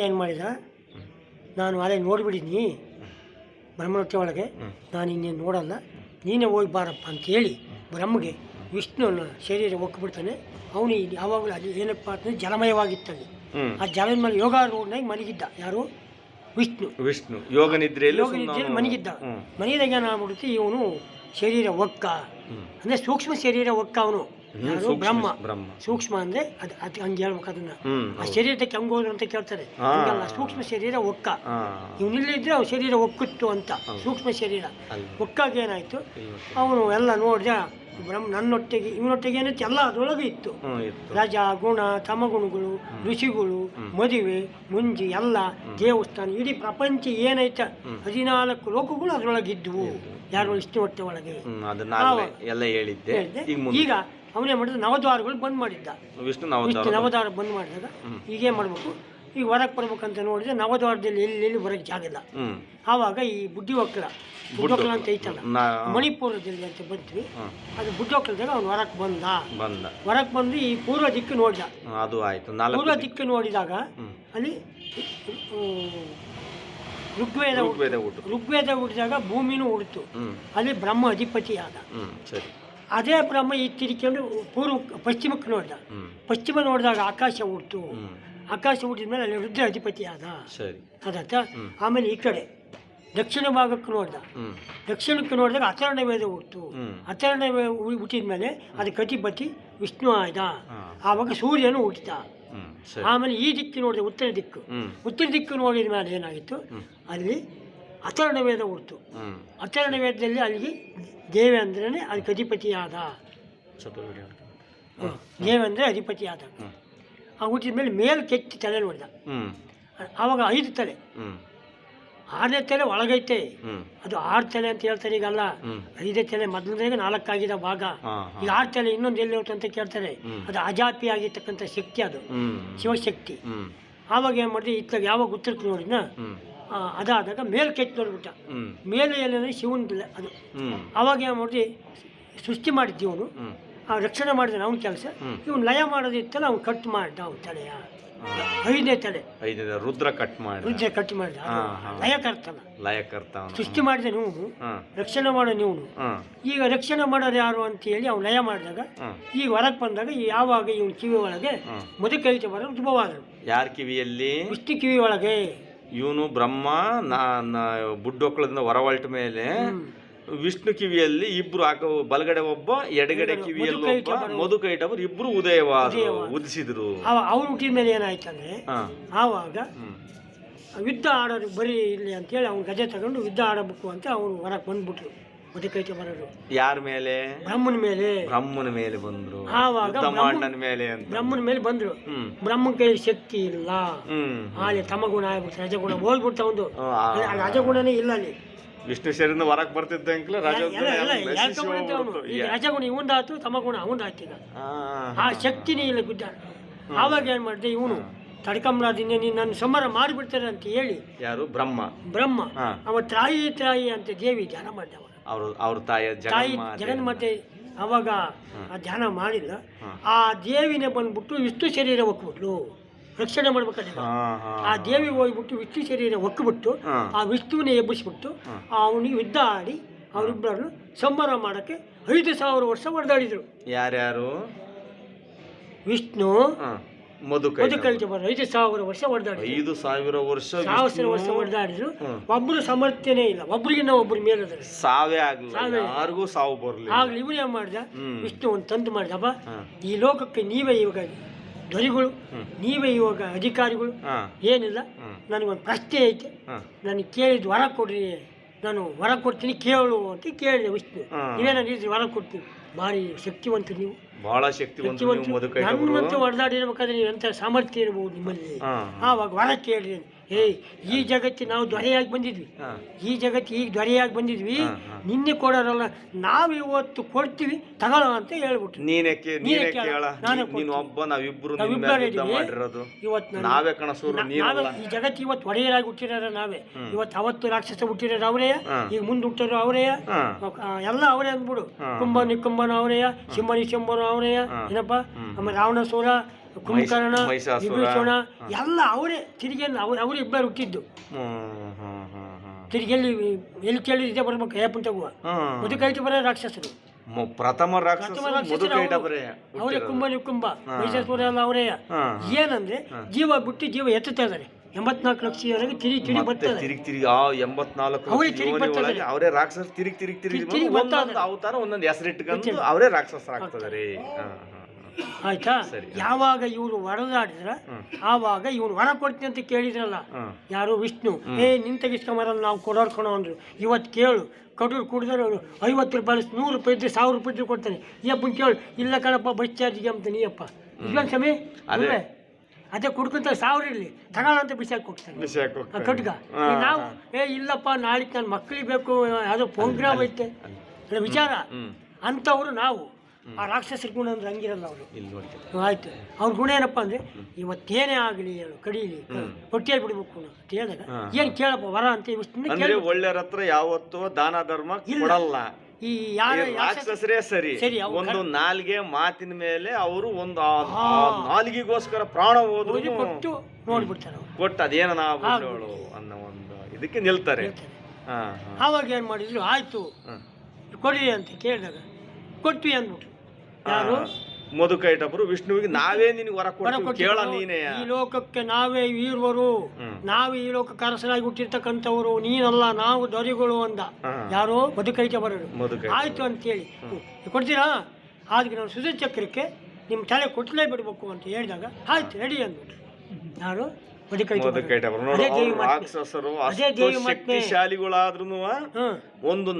ಏನು ಮಾಡಿದ, ನಾನು ಅಲ್ಲೇ ನೋಡಿಬಿಟ್ಟಿದ್ದೀನಿ ಬ್ರಹ್ಮನೊಟ್ಟೆ ಒಳಗೆ, ನಾನು ಇನ್ನೇನು ನೋಡಲ್ಲ, ನೀನೇ ಹೋಗಿ ಬಾರಪ್ಪ ಅಂತೇಳಿ ಬ್ರಹ್ಮಗೆ ವಿಷ್ಣುವನ್ನ ಶರೀರ ಒಕ್ಕಿಬಿಡ್ತಾನೆ. ಅವನು ಯಾವಾಗಲೂ ಅಲ್ಲಿ ಏನಪ್ಪ ಅಂತಂದರೆ ಜಲಮಯವಾಗಿತ್ತಾನೆ. ಆ ಜಲದ ಮೇಲೆ ಯೋಗಾರೂಢನಾಗಿ ಮಲಗಿದ್ದ. ಯಾರು? ವಿಷ್ಣು ಯೋಗ ನಿದ್ರೆಯಲ್ಲಿ ಮನಗಿದ್ದ. ಮನೆಯದಾಗ ಏನಾಗ್ಬಿಡುತ್ತೆ, ಇವನು ಶರೀರ ಒಕ್ಕ ಅಂದರೆ ಸೂಕ್ಷ್ಮ ಶರೀರ ಒಕ್ಕ. ಅವನು ಬ್ರಹ್ಮ. ಸೂಕ್ಷ್ಮ ಅಂದರೆ ಅದು ಹಂಗೆ ಹೇಳ್ಬೇಕು. ಅದನ್ನ ಆ ಶರೀರಕ್ಕೆ ಹಂಗೋದ್ರು ಅಂತ ಕೇಳ್ತಾರೆ. ಹಂಗಲ್ಲ, ಸೂಕ್ಷ್ಮ ಶರೀರ ಒಕ್ಕ. ಇವನಿಲ್ಲಿದ್ರೆ ಅವ್ನ ಶರೀರ ಒಕ್ಕಿತ್ತು ಅಂತ. ಸೂಕ್ಷ್ಮ ಶರೀರ ಒಕ್ಕಾಗ ಏನಾಯ್ತು, ಅವನು ಎಲ್ಲ ನೋಡಿದ ಬ್ರಹ್ಮ ನನ್ನೊಟ್ಟಿಗೆ ಇವನೊಟ್ಟಿಗೆ ಏನೈತಿ ಎಲ್ಲ ಅದರೊಳಗೆ ಇತ್ತು. ರಜ ಗುಣ ತಮಗುಣಗಳು, ಋಷಿಗಳು, ಮದುವೆ ಮುಂಜಿ ಎಲ್ಲ ದೇವಸ್ಥಾನ, ಇಡೀ ಪ್ರಪಂಚ ಏನೈತೆ 14 ಲೋಕಗಳು ಅದರೊಳಗಿದ್ವು. ಯಾರು? ವಿಷ್ಣು ಹೊಟ್ಟೆ ಒಳಗೆ. ಈಗ ಅವನೇ ಮಾಡಿದ ನವದ್ವಾರಗಳು ಬಂದ್ ಮಾಡಿದ್ದ. ವಿಷ್ಣು ನವದ್ವಾರ ಬಂದ್ ಮಾಡಿದಾಗ ಈಗೇನು ಮಾಡಬೇಕು, ಈಗ ಹೊರಗೆ ಬರ್ಬೇಕಂತ ನೋಡಿದ್ರೆ ನವದ್ವಾರದಲ್ಲಿ ಎಲ್ಲಿ ಹೊರಗೆ ಜಾಗಿಲ್ಲ. ಆವಾಗ ಈ ಬುಡ್ಡಿವಕ್ಕಲ ಅಂತ ಐತಲ್ಲ, ಮಣಿಪುರದಲ್ಲಿ ಅಂತ ಬಂದ್ವಿ. ಅದು ಬುಡ್ಡಿವಕ್ಕಲದಾಗ ಅವ್ನು ಹೊರಗೆ ಬಂದು ಈ ಪೂರ್ವ ದಿಕ್ಕು ನೋಡಿದ. ಪೂರ್ವ ದಿಕ್ಕು ನೋಡಿದಾಗ ಅಲ್ಲಿ ಋಗ್ವೇದ ಹುಟ್ಟಿದಾಗ ಭೂಮಿನೂ ಹುಡ್ತು. ಅಲ್ಲಿ ಬ್ರಹ್ಮ ಅಧಿಪತಿಯಾದ. ಅದೇ ಬ್ರಹ್ಮ ಈ ತಿರ್ಕೊಂಡು ಪಶ್ಚಿಮಕ್ಕೆ ನೋಡಿದ. ಪಶ್ಚಿಮ ನೋಡಿದಾಗ ಆಕಾಶ ಹುಡ್ತು. ಆಕಾಶ ಹುಟ್ಟಿದ ಮೇಲೆ ಅಲ್ಲಿ ರುದ್ರ ಅಧಿಪತಿ ಆದ. ಅದಾತ. ಆಮೇಲೆ ಈ ಕಡೆ ದಕ್ಷಿಣ ಭಾಗಕ್ಕೆ ನೋಡಿದ. ದಕ್ಷಿಣಕ್ಕೆ ನೋಡಿದಾಗ ಅಥರ್ಣ ವೇದ ಹುಡ್ತು. ಅಥರ್ಣ ಹುಟ್ಟಿದ ಮೇಲೆ ಅದಕ್ಕೆ ಅಧಿಪತಿ ವಿಷ್ಣು ಆಯ್ದ. ಆವಾಗ ಸೂರ್ಯನು ಹುಟ್ಟಿದ. ಆಮೇಲೆ ಈ ದಿಕ್ಕು ನೋಡಿದ, ಉತ್ತರ ದಿಕ್ಕು ನೋಡಿದ ಮೇಲೆ ಏನಾಗಿತ್ತು, ಅಲ್ಲಿ ಅಥರ್ಣ ವೇದ ಹುಡ್ತು. ಅಥರ್ಣ ವೇದದಲ್ಲಿ ಅಲ್ಲಿಗೆ ದೇವೇಂದ್ರನೇ ಅದಕ್ಕೆ ಅಧಿಪತಿಯಾದ. ದೇವೇಂದ್ರ ಅಧಿಪತಿಯಾದ. ಆ ಹುಟ್ಟಿದ ಮೇಲೆ ಕೆತ್ತಿ ತಲೆ ನೋಡಿದ. ಆವಾಗ 5 ತಲೆ. 6ನೇ ತಲೆ ಒಳಗೈತೆ. ಅದು 6 ತಲೆ ಅಂತ ಹೇಳ್ತಾರೆ. ಈಗಲ್ಲ, 5 ತಲೆ ಮೊದಲನೇಗೆ 4 ಆಗಿದೆ ಭಾಗ. ಈಗ 6 ತಲೆ ಇನ್ನೊಂದು ಎಲ್ಲಿ ಹೋಯ್ತು ಅಂತ ಕೇಳ್ತಾರೆ. ಅದು ಅಜಾಪಿ ಆಗಿರ್ತಕ್ಕಂಥ ಶಕ್ತಿ, ಅದು ಶಿವಶಕ್ತಿ. ಆವಾಗ ಏನು ಮಾಡಿದೆ, ಇತ್ತಾಗ ಯಾವಾಗ ಉತ್ತರಕ್ಕೆ ನೋಡಿನ ಅದಾದಾಗ ಮೇಲೆ ಕೆತ್ತಿ ನೋಡ್ಬಿಟ್ಟ. ಮೇಲೆ ಏನಂದ್ರೆ ಶಿವನ ಅದು. ಆವಾಗ ಏನು ಮಾಡಿ ಸೃಷ್ಟಿ ಮಾಡಿದ್ದಿ ಅವನು, ರಕ್ಷಣೆ ಮಾಡಿದ ಅವನ ಕೆಲಸ. ಇವನು ಲಯ ಮಾಡೋದಿತ್ತಲ್ಲ, ಅವ್ನು ಕಟ್ ಮಾಡ್ದ ಅವನ ತಲೆಯ 5ನೇ ತಲೆ. ರುದ್ರ ಕಟ್ ಮಾಡಿದ. ಲಯಕರ್ತ ಸೃಷ್ಟಿ ಮಾಡಿದ ನೀವು, ರಕ್ಷಣೆ ಮಾಡೋ ನೀವು. ಈಗ ರಕ್ಷಣೆ ಮಾಡೋರು ಯಾರು ಅಂತ ಹೇಳಿ ಅವ್ನು ಲಯ ಮಾಡಿದಾಗ, ಈಗ ಹೊರಗೆ ಬಂದಾಗ ಯಾವಾಗ ಇವನ್ ಕಿವಿ ಒಳಗೆ ಮಧುಕೈತೆ ಬರೋ ಉದ್ಭವಾದರು. ಯಾರ ಕಿವಿಯಲ್ಲಿ? ವಿಷ್ಣು ಕಿವಿ ಒಳಗೆ. ಇವನು ಬ್ರಹ್ಮ ಬುಡ್ಡೊಕ್ಕಳದಿಂದ ಹೊರವಲ್ಟ ಮೇಲೆ ವಿಷ್ಣು ಕಿವಿಯಲ್ಲಿ ಇಬ್ರು ಬಲಗಡೆ ಒಬ್ಬ, ಎಡಗಡೆ ಕಿವಿಯಲ್ಲಿ ಒಬ್ಬ, ಮಧುಕೈಟವರು ಇಬ್ರು ಉದಿಸಿದ್ರು. ಅವ್ರು ಹುಟ್ಟಿದ ಮೇಲೆ ಏನಾಯ್ತಂದ್ರೆ, ಆವಾಗ ಯುದ್ಧ ಆಡೋರು ಬರೀ ಇಲ್ಲಿ ಅಂತೇಳಿ ಅವ್ನು ಗಜೆ ತಗೊಂಡು ಯುದ್ಧ ಆಡಬೇಕು ಅಂತ ಅವ್ರು ಹೊರಗೆ ಬಂದ್ಬಿಟ್ರು. ಮಧುಕೈಟ ಬರೋರು ಯಾರ ಮೇಲೆ? ಬ್ರಹ್ಮನ ಮೇಲೆ ಬಂದ್ರು. ಆವಾಗ ಬ್ರಹ್ಮನ ಮೇಲೆ ಬಂದ್ರು. ಬ್ರಹ್ಮನ ಕೈ ಶಕ್ತಿ ಇಲ್ಲ. ಅಲ್ಲಿ ತಮಗುಣ ಆಗ್ಬಿಟ್ಟು ರಜಗುಣ ಹೋಗ್ಬಿಡ್ತಾ. ಒಂದು ರಜಗುಣನೇ ಇಲ್ಲ ಅಲ್ಲಿ. ವಿಷ್ಣು ಶರೀರ ಹೊರಗೆ ಬರ್ತಿದ್ದಂಕ್ಲೆ ರಜಗುಣ ಇವಂದಾಯ್ತು, ತಮಗುಣ ಅವಂದಾಯ್ತು. ಈಗ ಆ ಶಕ್ತಿನೇ ಇಲ್ಲ ಗುದ್ದ. ಆವಾಗ ಏನ್ ಮಾಡಿದೆ, ಇವನು ತಡ್ಕೊಂಬಾರ್ದಿನ್ನ ನೀನು ನನ್ನ ಸಂಹಾರ ಮಾಡಿಬಿಡ್ತಾರೆ ಅಂತ ಹೇಳಿ. ಯಾರು? ಬ್ರಹ್ಮ. ಅವ ತ್ರಾಯಿ ಅಂತ ದೇವಿ ಧ್ಯಾನ ಮಾಡಿದವ. ಅವ್ರ ತಾಯಿ ಜಗನ್ಮಾತೆ. ಅವಾಗ ಆ ಧ್ಯಾನ ಮಾಡಿಲ್ಲ. ಆ ದೇವಿನೇ ಬಂದ್ಬಿಟ್ಟು ವಿಷ್ಣು ಶರೀರ ಒಕ್ಬಿಟ್ಲು. ರಕ್ಷಣೆ ಮಾಡ್ಬೇಕಾದ್ರೆ ಆ ದೇವಿ ಹೋಗ್ಬಿಟ್ಟು ವಿಷ್ಣು ಶರೀರ ಒಕ್ಕಿಬಿಟ್ಟು ಆ ವಿಷ್ಣುವಿನ ಎಬ್ಬಿಸ್ಬಿಟ್ಟು ಅವನಿಗೆ ಯುದ್ಧ ಆಡಿ ಅವರಿಬ್ಬರನ್ನು ಸಂಹಾರ ಮಾಡೋಕ್ಕೆ 5,000 ವರ್ಷ ಹೊಡೆದಾಡಿದ್ರು. ಯಾರ್ಯಾರು? ವಿಷ್ಣು, ಮಧುಕೈಟ ಬರ 5,000 ವರ್ಷ ಹೊಡೆದಾಡಿ. 5,000 ವರ್ಷ ಹೊಡೆದಾಡಿದ್ರು. ಒಬ್ಬರು ಸಮರ್ಥ್ಯನೇ ಇಲ್ಲ. ಒಬ್ರಿಗಿನ್ನ ಒಬ್ರು ಮೇಲಿದ್ದಾರೆ. ಸಾವೇ ಯಾರಿಗೂ ಸಾವು ಬರಲಿ. ಆಗ್ಲಿ ಇವನು ಏನ್ ಮಾಡಿದ, ವಿಷ್ಣು ಒಂದು ತಂದು ಮಾಡಿದಪ್ಪ, ಈ ಲೋಕಕ್ಕೆ ನೀವೇ ಇವಾಗ ದೊರೆಗಳು, ನೀವೇ ಇವಾಗ ಅಧಿಕಾರಿಗಳು. ಏನಿಲ್ಲ, ನನಗೊಂದು ಪ್ರಶ್ನೆ ಐತೆ, ನನಗೆ ಕೇಳಿದ್ದು ವರ ಕೊಡ್ರಿ, ನಾನು ವರ ಕೊಡ್ತೀನಿ ಕೇಳು ಅಂತ ಕೇಳಿದೆ ವಿಷ್ಣು. ನೀವೇನಿದ್ರಿ ವರ ಕೊಡ್ತೀನಿ. ಭಾರಿ ಶಕ್ತಿವಂತರು ನೀವು, ಬಹಳ ಶಕ್ತಿವಂತರು. ನಮ್ಮಂತ ಹೊಡೆದಾಡಿರ್ಬೇಕಾದ್ರೆ ನೀವು ಎಂಥ ಸಾಮರ್ಥ್ಯ ಇರಬಹುದು ನಿಮ್ಮಲ್ಲಿ. ಆವಾಗ ವರ ಕೇಳ್ರಿ. ಈ ಜಗತ್ತಿ ನಾವು ದೊರೆಯಾಗಿ ಬಂದಿದ್ವಿ. ಈ ಜಗತ್ತು ಈಗ ದೊರೆಯಾಗಿ ಬಂದಿದ್ವಿ. ನಿನ್ನೆ ಕೊಡೋರಲ್ಲ, ನಾವು ಇವತ್ತು ಕೊಡ್ತೀವಿ ತಗೊಳ್ಳೋ ಅಂತ ಹೇಳ್ಬಿಟ್ರು. ಈ ಜಗತ್ತು ಇವತ್ತು ಒಡೆಯರಾಗಿ ಹುಟ್ಟಿರೋರ ನಾವೇ. ಇವತ್ತು ಅವತ್ತು ರಾಕ್ಷಸ ಹುಟ್ಟಿರೋರು ಅವರೇ, ಈಗ ಮುಂದೆ ಹುಟ್ಟಿರೋ ಅವರೇ, ಎಲ್ಲ ಅವರೇ ಅಂದ್ಬಿಡು. ಕುಂಭ ನಿಕುಂಭನ ಅವರೇ, ಸಿಂಹ ನಿಶಂಭನು ಅವರೇ, ಏನಪ್ಪ, ಆಮೇಲೆ ರಾವಣಾಸುರ ಕುಂಭಕರ್ಣ ಮಹಿಷಾಸುರ. ವಿಭೀಷಣ ಎಲ್ಲ ಅವರೇ ತಿರುಗಿ ಅವರೇ ಇಬ್ಬರು ಹುಟ್ಟಿದ್ದು. ತಿರುಗಿ ಎಲ್ಲಿ ಕೇಳಿದ್ರೆ ಬರ್ಬೇಕು ಹೇಪನ್ ತಗುವ ಮುದುಕೈಟಿ ಬರೋ ರಾಕ್ಷಸರು. ಪ್ರಥಮ ರಾಕ್ಷಸ ಮುದುಕೈಟಪರೆ ಅವರೇ ಕುಂಭ ನಿಕುಂಭ ಮಹಿಷಾಸುರ ಎಲ್ಲ ಅವರೇ. ಏನಂದ್ರೆ ಜೀವ ಬಿಟ್ಟು ಜೀವ ಎತ್ತುತ್ತಾ ಇದಾರೆ. 84 ಲಕ್ಷವರೆಗೆ ತಿರುಗಿ ಬರ್ತದೆ. ತಿರುಗಿ ಆ 84 ಅವರೇ ರಾಕ್ಷಸ ತಿರುಗಿ ಒಂದೊಂದು ಅವತಾರ ಒಂದೊಂದು ಹೆಸರಿಟ್ಕೊಂಡು ಅವರೇ ರಾಕ್ಷಸರಾಗ್ತದೆ. ಆಯ್ತಾ? ಯಾವಾಗ ಇವರು ವರದಾಡಿದ್ರ ಆವಾಗ ಇವ್ರು ವರ ಕೊಡ್ತೀನಿ ಅಂತ ಕೇಳಿದ್ರಲ್ಲ ಯಾರು ವಿಷ್ಣು, ನಿನ್ ತೆಗಿಸ್ಕೊಂಬರಲ್ಲ ನಾವು ಕೊಡೋರ್ಕೊಣೋ ಅಂದ್ರು. ಇವತ್ತು ಕೇಳು, ಕಡೂರು ಕುಡಿದ್ರೆ 50 ರೂಪಾಯಿ 100 ರೂಪಾಯಿ ಇದ್ರೆ 1000 ರೂಪಾಯಿ ಇದ್ರೆ ಕೊಡ್ತಾನೆ. ಯಪ್ಪನ್ ಕೇಳು, ಇಲ್ಲ ಕಣಪ್ಪ ಬಸ್ ಚಾರ್ಜಿಗೆ ಅಂತ ನೀಯಪ್ಪ ಇದ್ವಂತ ಸಮಯ ಅದೇ ಕುಡ್ಕೊಂತ 1000 ಇರಲಿ ತಗೊಳ್ಳಂತ ಬಿಸಾಕ್ ಹೋಗ್ತಾನೆ ಕಟ್ಗ. ನಾವು ಇಲ್ಲಪ್ಪ ನಾಳಿಗೆ ನನ್ನ ಮಕ್ಕಳಿಗೆ ಬೇಕು, ಯಾವುದೋ ಪ್ರೋಗ್ರಾಮ್ ಐತೆ ವಿಚಾರ ಅಂಥವ್ರು ನಾವು. ಆ ರಾಕ್ಷಸರ ಗುಣ ಅಂದ್ರೆ ಹಂಗಿರಲ್ಲ ಅವರು. ಆಯ್ತು, ಅವ್ರ ಗುಣ ಏನಪ್ಪ ಅಂದ್ರೆ ಇವತ್ತೇನೇ ಆಗಲಿ ಹೇಳು ಕಡೀಲಿ ಹೊಟ್ಟೆಯಲ್ಲಿ ಬಿಡ್ಬೇಕು ಅಂತ ಹೇಳಿದಾಗ ಏನ್ ಕೇಳಪ್ಪ ವರ ಅಂತ ಅಂದ್ರೆ ಒಳ್ಳೆಯವ್ರ ಹತ್ರ ಯಾವತ್ತೂ ದಾನ ಧರ್ಮ ಕೊಡಲ್ಲ. ಈ ಯಾರು ರಾಕ್ಷಸರೇ ಸರಿ ಒಂದು ನಾಲ್ಗೆ ಮಾತಿನ ಮೇಲೆ ಅವರು ಒಂದು ನಾಲಿಗೆಗೋಸ್ಕರ ಪ್ರಾಣ ಹೋದ್ರು ಕೊಟ್ಟು ನೋಡ್ಬಿಡ್ತಾರೆ. ಕೊಟ್ಟು ಅದೇನ ಆಗ್ಬಿಟ್ಟವಳು ಅನ್ನೋ ಒಂದು ಇದಕ್ಕೆ ನಿಲ್ತಾರೆ. ಆವಾಗ ಏನ್ ಮಾಡಿದ್ರು, ಆಯ್ತು ಕೊಡಿ ಅಂತ ಕೇಳಿದಾಗ ಕೊಟ್ವಿ ಅಂದ್ಬಿಟ್ರು. ಯಾರು ಮಧುಕೈಟಪರು ವಿಷ್ಣುವಿಗೆ ನಾವೇ ನಿನಗೆ ವರ ಕೊಟ್ಟು ಕೇಳ ನೀನೇ, ಈ ಲೋಕಕ್ಕೆ ನಾವೇ ವೀರವರು, ನಾವೇ ಈ ಲೋಕಕ್ಕೆ ಅರಸರಾಗಿ ಹುಟ್ಟಿರ್ತಕ್ಕಂಥವ್ರು, ನೀನಲ್ಲ ನಾವು ದೊರೆಗಳು ಅಂದ. ಯಾರೋ ಮಧುಕೈಟಪರರು. ಆಯ್ತು ಅಂತೇಳಿ ಕೊಡ್ತೀರಾ, ಆದ್ರೆ ನಾವು ಸುಧಚಕ್ರಕ್ಕೆ ನಿಮ್ಮ ತಲೆ ಕೊಟ್ಟಲೇ ಬಿಡ್ಬೇಕು ಅಂತ ಹೇಳಿದಾಗ ಆಯ್ತು ರೆಡಿ ಅಂದ್ಬಿಟ್ರು. ಯಾರು ಮಧುಕೈಟಪರು. ರಾಕ್ಷಸರು ಅಷ್ಟು ಶಕ್ತಿಶಾಲಿಗಳಾದ್ರೂ ಒಂದು